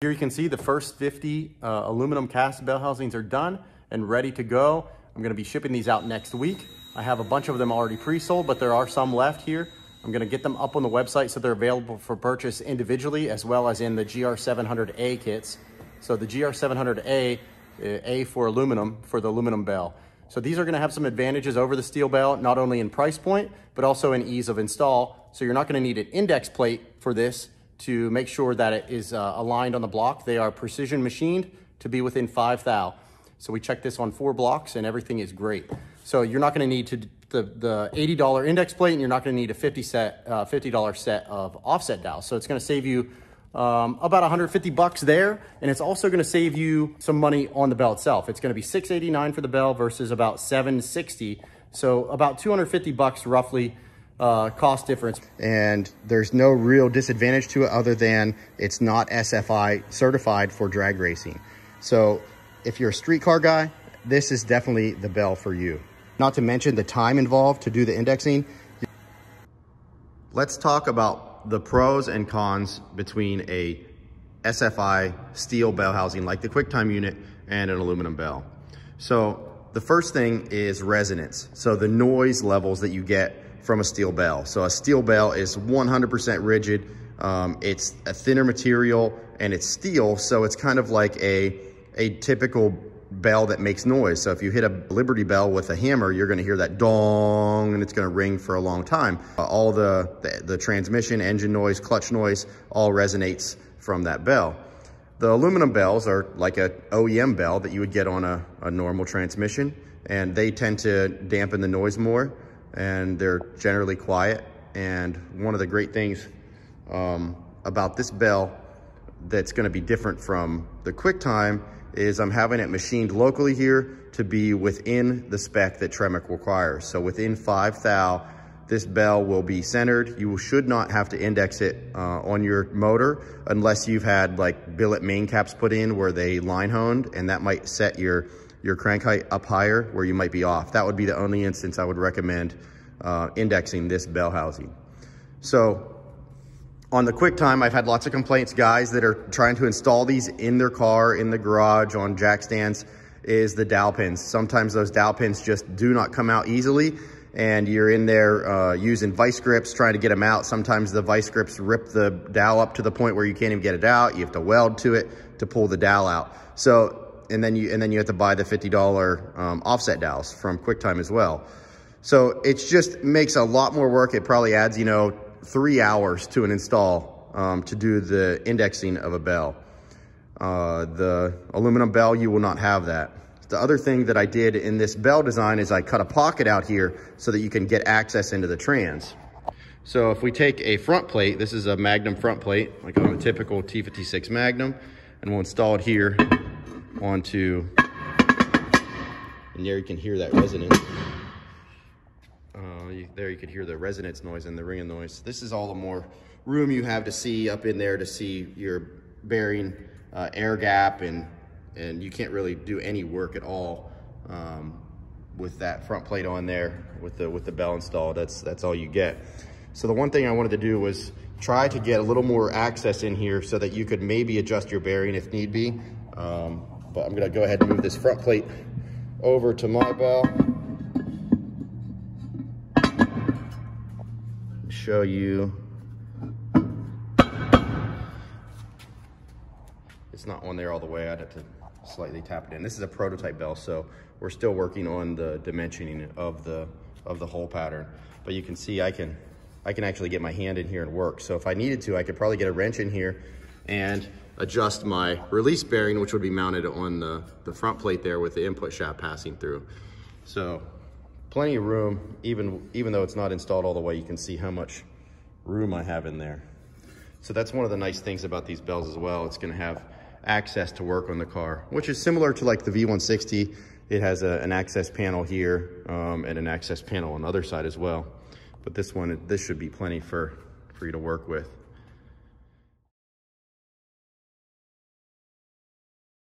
Here you can see the first 50 aluminum cast bell housings are done and ready to go. I'm gonna be shipping these out next week. I have a bunch of them already pre-sold, but there are some left here. I'm gonna get them up on the website so they're available for purchase individually as well as in the GR700A kits. So the GR700A, A for aluminum, for the aluminum bell. So these are gonna have some advantages over the steel bell, not only in price point, but also in ease of install. So you're not gonna need an index plate for this to make sure that it is aligned on the block. They are precision machined to be within 5 thou. So we checked this on 4 blocks and everything is great. So you're not gonna need the $80 index plate, and you're not gonna need a $50 set of offset dowels. So it's gonna save you about 150 bucks there. And it's also gonna save you some money on the bell itself. It's gonna be $689 for the bell versus about $760. So about 250 bucks roughly cost difference. And there's no real disadvantage to it other than it's not SFI certified for drag racing. So if you're a street car guy, this is definitely the bell for you. Not to mention the time involved to do the indexing. Let's talk about the pros and cons between a SFI steel bell housing like the QuickTime unit and an aluminum bell. So the first thing is resonance. So the noise levels that you get from a steel bell. So a steel bell is 100% rigid. It's a thinner material and it's steel. So it's kind of like a typical bell that makes noise. So if you hit a Liberty bell with a hammer, you're gonna hear that dong and it's gonna ring for a long time. All the transmission, engine noise, clutch noise, all resonates from that bell. The aluminum bells are like an OEM bell that you would get on a normal transmission, and they tend to dampen the noise more, and they're generally quiet. And one of the great things about this bell that's gonna be different from the QuickTime is I'm having it machined locally here to be within the spec that Tremec requires. So within 5 thou, this bell will be centered. You should not have to index it on your motor unless you've had like billet main caps put in where they line honed, and that might set your crank height up higher where you might be off. That would be the only instance I would recommend indexing this bell housing. So on the QuickTime, I've had lots of complaints, guys that are trying to install these in their car, in the garage, on jack stands, is the dowel pins. Sometimes those dowel pins just do not come out easily, and you're in there using vice grips, trying to get them out. Sometimes the vice grips rip the dowel up to the point where you can't even get it out. You have to weld to it to pull the dowel out. So, and then you have to buy the $50 offset dowels from QuickTime as well. So it just makes a lot more work. It probably adds, 3 hours to an install to do the indexing of a bell. The aluminum bell, you will not have that. The other thing that I did in this bell design is I cut a pocket out here so that you can get access into the trans. So if we take a front plate, this is a Magnum front plate, like on a typical T56 Magnum, and we'll install it here onto, and there you can hear that resonance. There you could hear the resonance noise and the ringing noise. This is all the more room you have to see up in there to see your bearing, air gap, and you can't really do any work at all with that front plate on there with the bell installed. That's all you get. So the one thing I wanted to do was try to get a little more access in here so that you could maybe adjust your bearing if need be. But I'm gonna go ahead and move this front plate over to my bell. Show you. It's not on there all the way. I'd have to slightly tap it in. This is a prototype bell, so we're still working on the dimensioning of the hole pattern. But you can see I can actually get my hand in here and work. So if I needed to, I could probably get a wrench in here and adjust my release bearing, which would be mounted on the front plate there with the input shaft passing through. So plenty of room, even though it's not installed all the way. You can see how much room I have in there. So that's one of the nice things about these bells as well. It's gonna have access to work on the car, which is similar to like the V160. It has an access panel here and an access panel on the other side as well. But this should be plenty for you to work with.